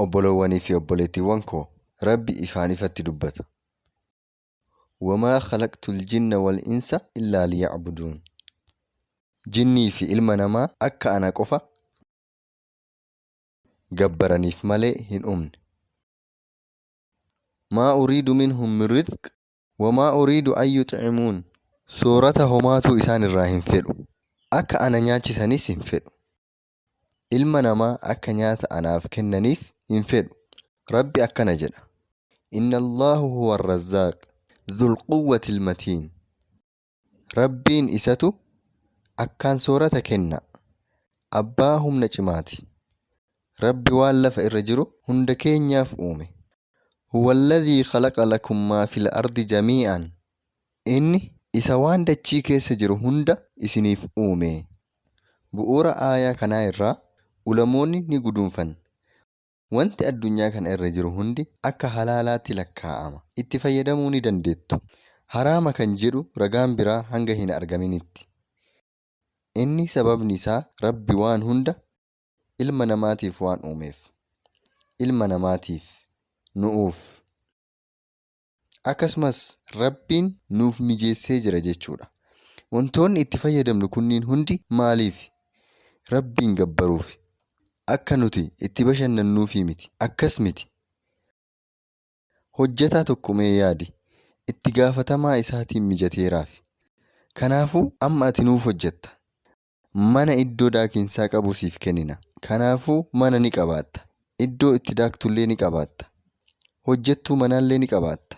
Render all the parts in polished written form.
Obbolowwanii fi obboleettiiwwan koo Rabbi ifaan ifatti dubbata. Wamaa khalaqtul jinna wal insa illaa liya'buduun. Jinnii fi ilma namaa akka ana qofa gabbaraniif malee hin uumne. Maa uriidu minhum min rizq wamaa uriidu an yux'imuun. Soorata homaatu isaan irraa hin fedhu. Akka ana nyaachisanis hin fedhu. Ilma namaa akka nyaata anaaf kennaniif hin fedhu. Rabbi akkana jedha. Inna Allahu huwa ar-razzaaq dhul quwwati al-matiin. Rabbiin isatu akkaan soorata kenna. Abbaa humna cimaati. Rabbi waan lafa irra jiru hunda keenyaaf uume. Huwa alladhii khalaqa lakum maa fil ardi jamii'an. Inni isa waan dachii keessa jiru hunda isiniif uume. Bu'uura aayaa kanaa irraa ulamoonni ni guduunfan. Wanti addunyaa kana irra jiru hundi akka halaalaatti lakkaa'ama. Itti fayyadamuu ni dandeettu. Haraama kan jedhu ragaan biraa hanga hin argaminitti. Inni sababni isaa Rabbi waan hunda ilma namaatiif waan uumeef. Ilma namaatiif, nu'uuf. Akkasumas Rabbiin nuuf mijeessee jira jechuudha. Wantoonni itti fayyadamnu kunniin hundi maaliif? Rabbiin gabbaruuf. Akka nuti itti bashannannuufi miti. Akkas miti. Hojjetaa tokko mee yaadi. Itti gaafatamaa isaatiin mijateeraafi. Kanaafuu amma ati nuuf hojjetta. Mana iddoo daakinsaa qabu siif kennina. Kanaafuu mana ni qabaatta. Iddoo itti daaktullee ni qabaatta. Hojjettuu manaallee ni qabaatta.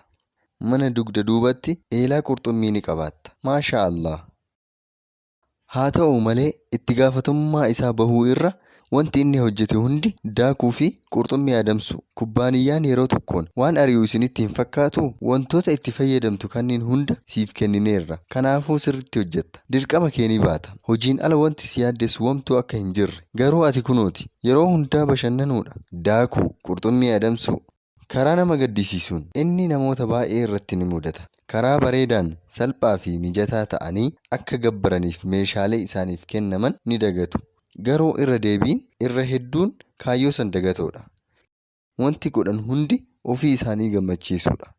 Mana dugda duubatti eelaa qurxummii ni qabaatta. Maashaa Allah. Haa ta'u malee itti gaafatamummaa isaa bahuu irra wanti inni hojjete hundi daakuu fi qurxummii adamsu. Kubbaaniyyaan yeroo tokkoon waan ari'u isinitti hin fakkaatu wantoota itti fayyadamtu kanneen hunda siif kennineerra. Kanaafuu sirriitti hojjetta. Dirqama kee ni baata. Hojiin ala wanti si yaaddeessu wamtuu akka hin jirre. Garuu ati kunooti yeroo hundaa bashannanuudha. Daakuu, qurxummii adamsu. Karaa nama gaddisiisuun inni namoota baay'ee irratti ni mudata. Karaa bareedaan salphaa fi mijataa ta'anii akka gabbaraniif meeshaalee isaaniif kennaman ni dagatu. Garuu irra deebiin irra hedduun kaayyoo san dagatoodha. Wanti godhan hundi ofii isaanii gammachiisuudha.